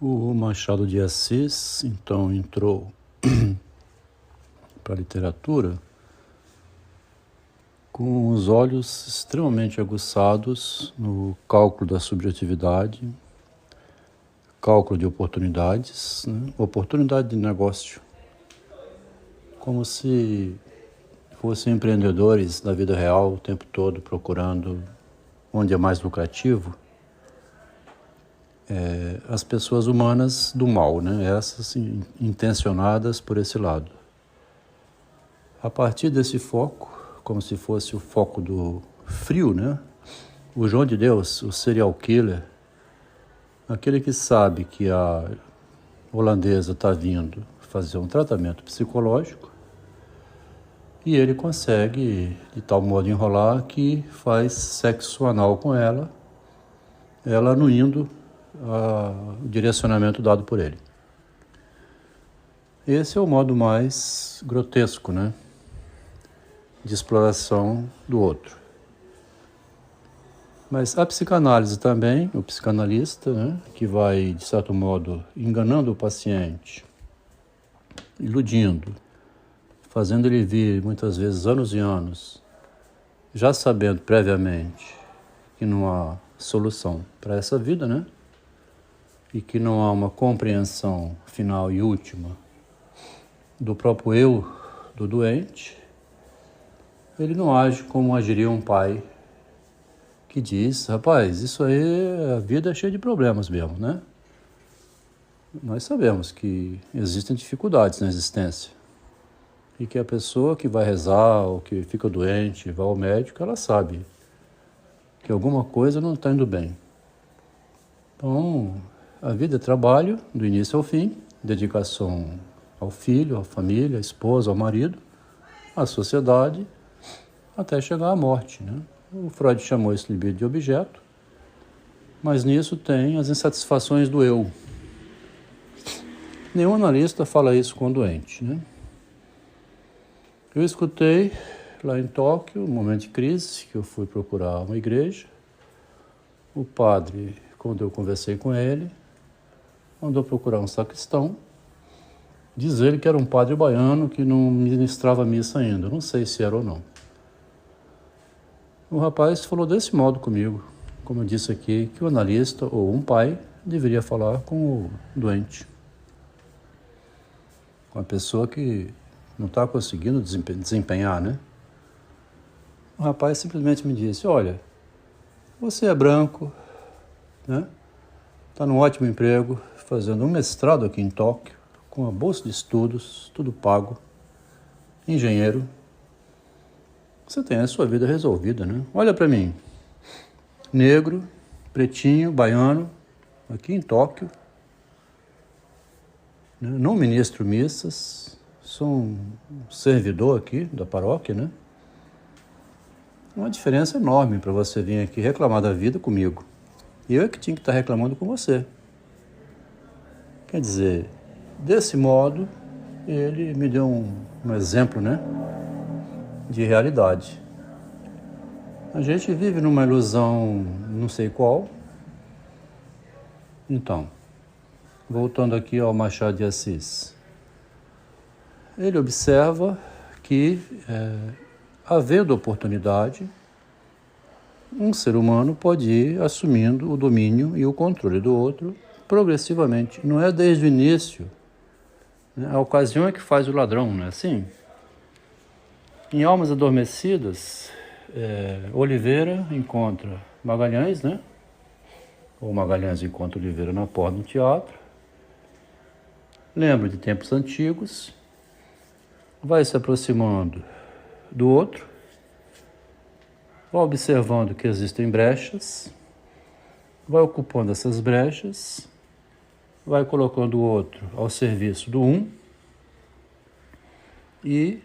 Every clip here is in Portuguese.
O Machado de Assis, então, entrou para a literatura com os olhos extremamente aguçados no cálculo da subjetividade, cálculo de oportunidades, né? Oportunidade de negócio, como se fossem empreendedores da vida real o tempo todo procurando onde é mais lucrativo. As pessoas humanas do mal, né? Essas intencionadas por esse lado. A partir desse foco, como se fosse o foco do frio, né? O João de Deus, o serial killer, aquele que sabe que a holandesa está vindo fazer um tratamento psicológico e ele consegue, de tal modo, enrolar que faz sexo anal com ela, ela não indo o direcionamento dado por ele. Esse é o modo mais grotesco, né, de exploração do outro. Mas a psicanálise também, o psicanalista, né, que vai, de certo modo, enganando o paciente, iludindo, fazendo ele vir, muitas vezes, anos e anos, já sabendo previamente que não há solução para essa vida, né? E que não há uma compreensão final e última do próprio eu do doente, ele não age como agiria um pai que diz: rapaz, isso aí, a vida é cheia de problemas mesmo, né? Nós sabemos que existem dificuldades na existência e que a pessoa que vai rezar ou que fica doente, vai ao médico, ela sabe que alguma coisa não está indo bem. Então, a vida é trabalho, do início ao fim, dedicação ao filho, à família, à esposa, ao marido, à sociedade, até chegar à morte, né? O Freud chamou esse libido de objeto, mas nisso tem as insatisfações do eu. Nenhum analista fala isso com o doente, né? Eu escutei lá em Tóquio, um momento de crise, que eu fui procurar uma igreja. O padre, quando eu conversei com ele, mandou procurar um sacristão, diz ele que era um padre baiano que não ministrava missa ainda. Não sei se era ou não. O rapaz falou desse modo comigo, como eu disse aqui, que o analista ou um pai deveria falar com o doente. Com a pessoa que não está conseguindo desempenhar, né? O rapaz simplesmente me disse: olha, você é branco, né? Está num ótimo emprego, fazendo um mestrado aqui em Tóquio, com uma bolsa de estudos, tudo pago, engenheiro. Você tem a sua vida resolvida, né? Olha para mim, negro, pretinho, baiano, aqui em Tóquio, né? Não ministro missas, sou um servidor aqui da paróquia, né? Uma diferença enorme para você vir aqui reclamar da vida comigo. E eu é que tinha que estar reclamando com você. Quer dizer, desse modo, ele me deu um exemplo, né, de realidade. A gente vive numa ilusão não sei qual. Então, voltando aqui ao Machado de Assis. Ele observa que, havendo oportunidade, um ser humano pode ir assumindo o domínio e o controle do outro progressivamente. Não é desde o início. Né? A ocasião é que faz o ladrão, não é assim? Em Almas Adormecidas, Oliveira encontra Magalhães, né? Ou Magalhães encontra Oliveira na porta do teatro. Lembra de tempos antigos. Vai se aproximando do outro. Vai observando que existem brechas. Vai ocupando essas brechas. Vai colocando o outro ao serviço do um. E,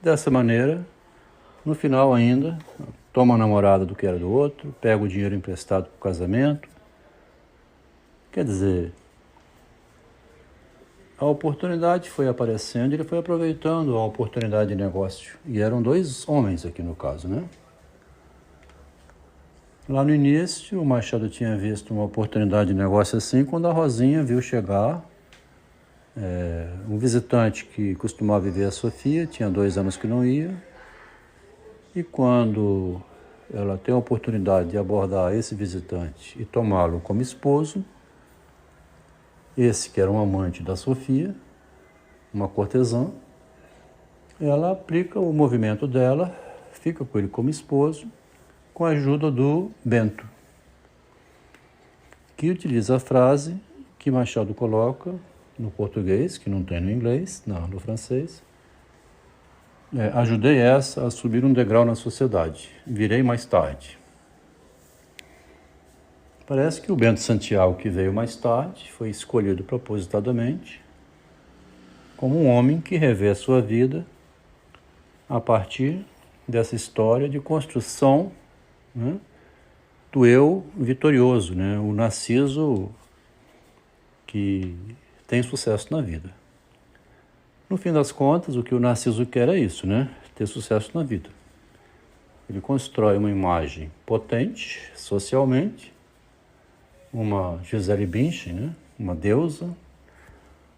dessa maneira, no final ainda, toma a namorada do que era do outro, pega o dinheiro emprestado para o casamento. Quer dizer, a oportunidade foi aparecendo e ele foi aproveitando a oportunidade de negócio. E eram dois homens aqui no caso, né? Lá no início, o Machado tinha visto uma oportunidade de negócio assim, quando a Rosinha viu chegar um visitante que costumava viver a Sofia, tinha 2 anos que não ia, e quando ela tem a oportunidade de abordar esse visitante e tomá-lo como esposo, esse que era um amante da Sofia, uma cortesã, ela aplica o movimento dela, fica com ele como esposo, com a ajuda do Bento, que utiliza a frase que Machado coloca no português, que não tem no inglês, não, no francês. Ajudei essa a subir um degrau na sociedade, virei mais tarde. Parece que o Bento Santiago, que veio mais tarde, foi escolhido propositadamente como um homem que revê a sua vida a partir dessa história de construção, né, do eu vitorioso, né, o Narciso que tem sucesso na vida. No fim das contas, o que o Narciso quer é isso, né, ter sucesso na vida. Ele constrói uma imagem potente socialmente, uma Gisele Bündchen, né, uma deusa,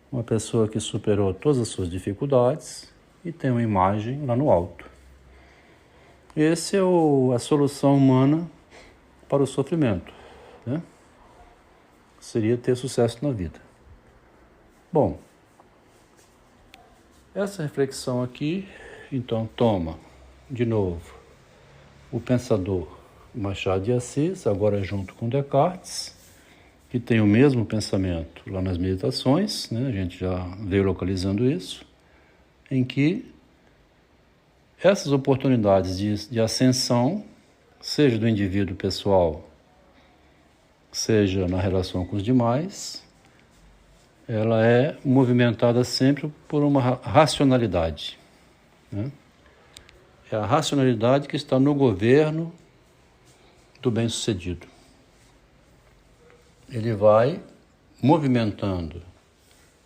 uma pessoa que superou todas as suas dificuldades e tem uma imagem lá no alto. Essa é a solução humana para o sofrimento, né? Seria ter sucesso na vida. Bom, essa reflexão aqui, então, toma, de novo, o pensador Machado de Assis, agora junto com Descartes, que tem o mesmo pensamento lá nas Meditações, né? A gente já veio localizando isso, em que essas oportunidades de ascensão, seja do indivíduo pessoal, seja na relação com os demais, ela é movimentada sempre por uma racionalidade, né? É a racionalidade que está no governo do bem-sucedido. Ele vai movimentando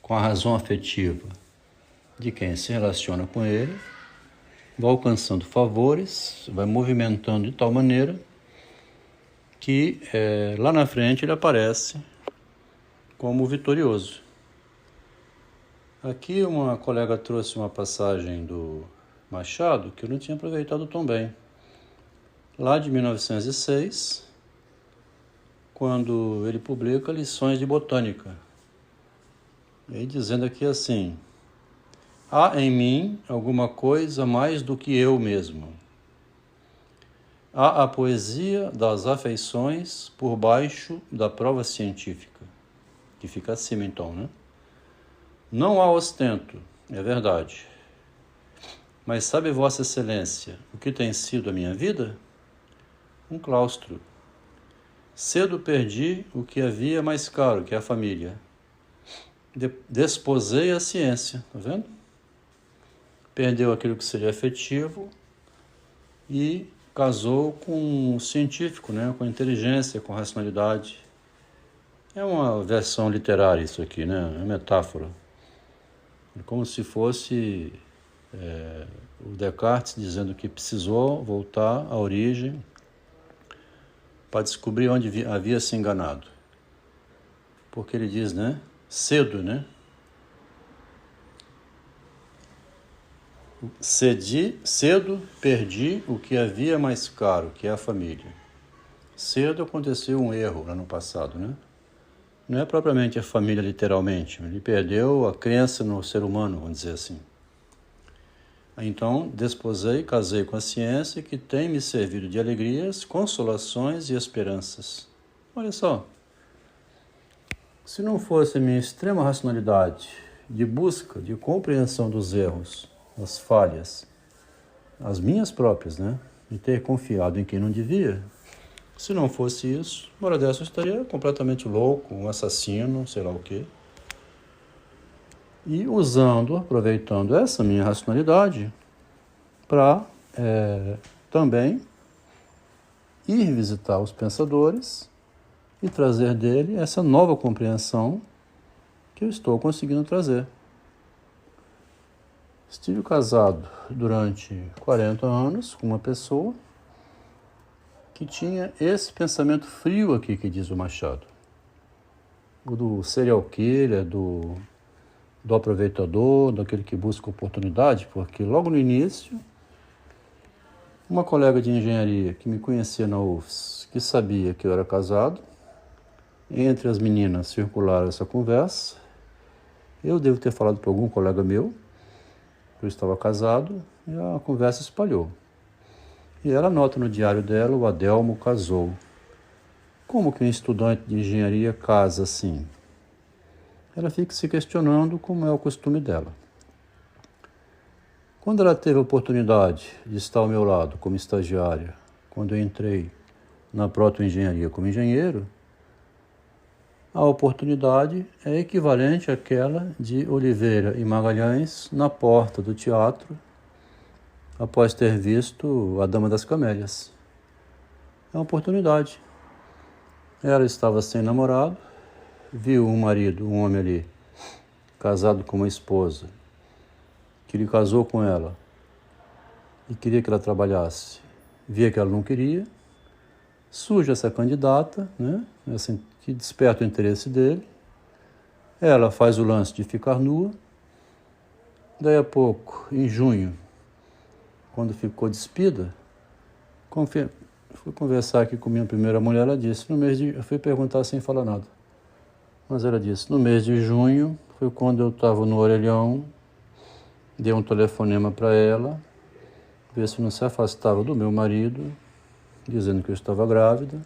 com a razão afetiva de quem se relaciona com ele, vai alcançando favores, vai movimentando de tal maneira que lá na frente ele aparece como vitorioso. Aqui uma colega trouxe uma passagem do Machado que eu não tinha aproveitado tão bem. Lá de 1906, quando ele publica Lições de Botânica. E dizendo aqui assim: há em mim alguma coisa mais do que eu mesmo. Há a poesia das afeições por baixo da prova científica, que fica acima então, né? Não há ostento, é verdade. Mas sabe Vossa Excelência o que tem sido a minha vida? Um claustro. Cedo perdi o que havia mais caro, que é a família. Desposei a ciência, tá vendo? Perdeu aquilo que seria afetivo e casou com um científico, né? Com inteligência, com racionalidade. É uma versão literária isso aqui, né? É uma metáfora. É como se fosse o Descartes dizendo que precisou voltar à origem para descobrir onde havia se enganado. Porque ele diz, né? Cedo, né? Cedo perdi o que havia mais caro, que é a família. Cedo aconteceu um erro lá no passado, né? Não é propriamente a família literalmente, ele perdeu a crença no ser humano, vamos dizer assim. Então, desposei, casei com a ciência que tem me servido de alegrias, consolações e esperanças. Olha só, se não fosse a minha extrema racionalidade de busca, de compreensão dos erros, das falhas, as minhas próprias, né? De ter confiado em quem não devia, se não fosse isso, uma hora dessa eu estaria completamente louco, um assassino, sei lá o quê. E aproveitando essa minha racionalidade para também ir visitar os pensadores e trazer dele essa nova compreensão que eu estou conseguindo trazer. Estive casado durante 40 anos com uma pessoa que tinha esse pensamento frio aqui que diz o Machado. O do serial killer, do aproveitador, daquele que busca oportunidade, porque logo no início, uma colega de engenharia que me conhecia na UFS, que sabia que eu era casado, entre as meninas circularam essa conversa. Eu devo ter falado para algum colega meu que eu estava casado, e a conversa espalhou. E ela nota no diário dela: o Adelmo casou. Como que um estudante de engenharia casa assim? Ela fica se questionando, como é o costume dela. Quando ela teve a oportunidade de estar ao meu lado como estagiária, quando eu entrei na proto-engenharia como engenheiro, a oportunidade é equivalente àquela de Oliveira e Magalhães na porta do teatro, após ter visto A Dama das Camélias. É uma oportunidade. Ela estava sem namorado, viu um marido, um homem ali, casado com uma esposa, que ele casou com ela e queria que ela trabalhasse. Via que ela não queria, surge essa candidata, né, assim, que desperta o interesse dele. Ela faz o lance de ficar nua. Daí a pouco, em junho, quando ficou despida, fui conversar aqui com minha primeira mulher. Ela disse, eu fui perguntar sem falar nada, mas ela disse, no mês de junho, foi quando eu estava no orelhão, dei um telefonema para ela, ver se não se afastava do meu marido, dizendo que eu estava grávida,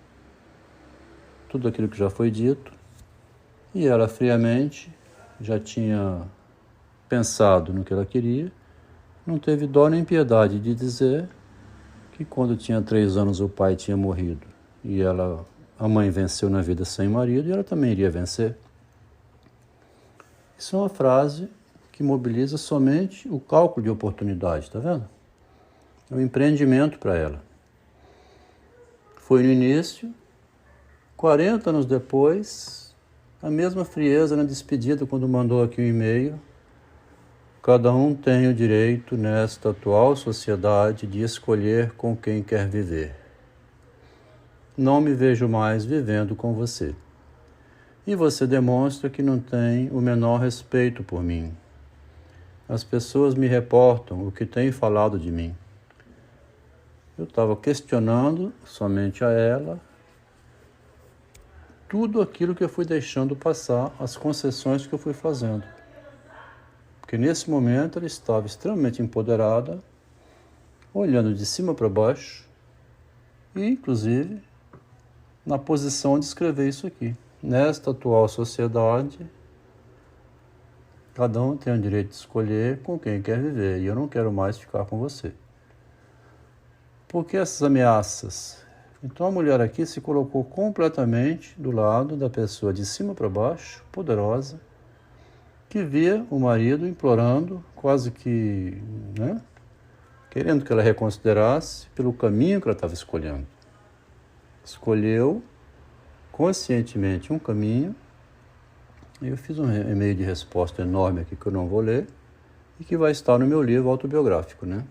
tudo aquilo que já foi dito. E ela friamente já tinha pensado no que ela queria, não teve dó nem piedade de dizer que quando tinha 3 anos o pai tinha morrido e a mãe venceu na vida sem marido, e ela também iria vencer. Isso é uma frase que mobiliza somente o cálculo de oportunidade, tá vendo? É um empreendimento para ela. Foi no início, 40 anos depois, a mesma frieza na despedida, quando mandou aqui um e-mail: cada um tem o direito nesta atual sociedade de escolher com quem quer viver. Não me vejo mais vivendo com você. E você demonstra que não tem o menor respeito por mim. As pessoas me reportam o que têm falado de mim. Eu estava questionando somente a ela tudo aquilo que eu fui deixando passar, as concessões que eu fui fazendo. Porque nesse momento ela estava extremamente empoderada, olhando de cima para baixo, e inclusive na posição de escrever isso aqui. Nesta atual sociedade, cada um tem o direito de escolher com quem quer viver, e eu não quero mais ficar com você. Por que essas ameaças? Então a mulher aqui se colocou completamente do lado da pessoa de cima para baixo, poderosa, que via o marido implorando, quase que, né, querendo que ela reconsiderasse pelo caminho que ela estava escolhendo. Escolheu conscientemente um caminho. Eu fiz um e-mail de resposta enorme aqui que eu não vou ler e que vai estar no meu livro autobiográfico, né?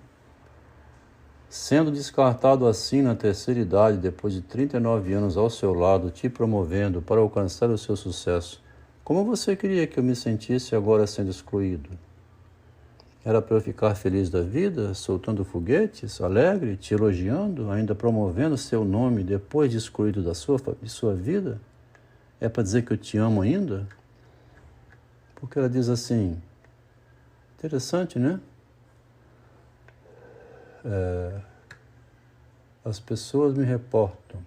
Sendo descartado assim na terceira idade, depois de 39 anos ao seu lado, te promovendo para alcançar o seu sucesso, como você queria que eu me sentisse agora sendo excluído? Era para eu ficar feliz da vida, soltando foguetes, alegre, te elogiando, ainda promovendo seu nome depois de excluído de sua vida? É para dizer que eu te amo ainda? Porque ela diz assim, interessante, né? As pessoas me reportam.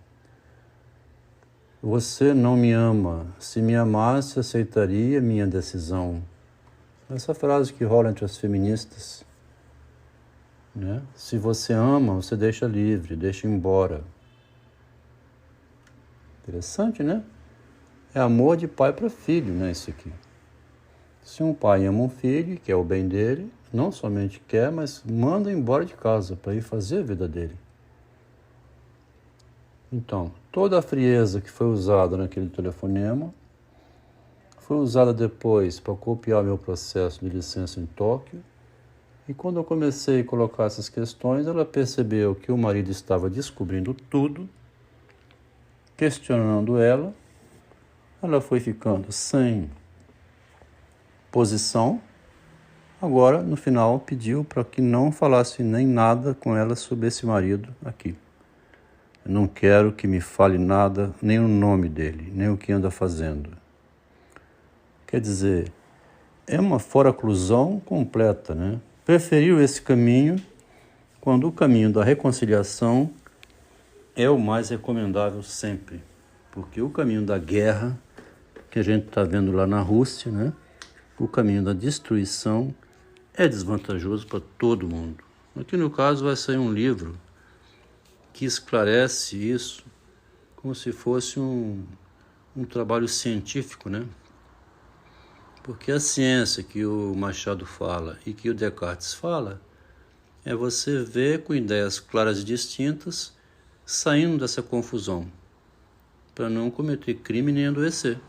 Você não me ama. Se me amasse, aceitaria minha decisão. Essa frase que rola entre as feministas, né? Se você ama, você deixa livre, deixa embora. Interessante, né? É amor de pai para filho, né, isso aqui. Se um pai ama um filho, quer o bem dele, não somente quer, mas manda embora de casa para ir fazer a vida dele. Então, toda a frieza que foi usada naquele telefonema foi usada depois para copiar meu processo de licença em Tóquio. E quando eu comecei a colocar essas questões, ela percebeu que o marido estava descobrindo tudo questionando ela foi ficando sem posição. Agora, no final, pediu para que não falasse nem nada com ela sobre esse marido aqui. Eu não quero que me fale nada, nem o nome dele, nem o que anda fazendo. Quer dizer, é uma foraclusão completa, né? Preferiu esse caminho, quando o caminho da reconciliação é o mais recomendável sempre. Porque o caminho da guerra, que a gente está vendo lá na Rússia, né? O caminho da destruição é desvantajoso para todo mundo. Aqui no caso vai sair um livro que esclarece isso como se fosse um trabalho científico, né? Porque a ciência que o Machado fala e que o Descartes fala é você ver com ideias claras e distintas saindo dessa confusão, para não cometer crime nem adoecer.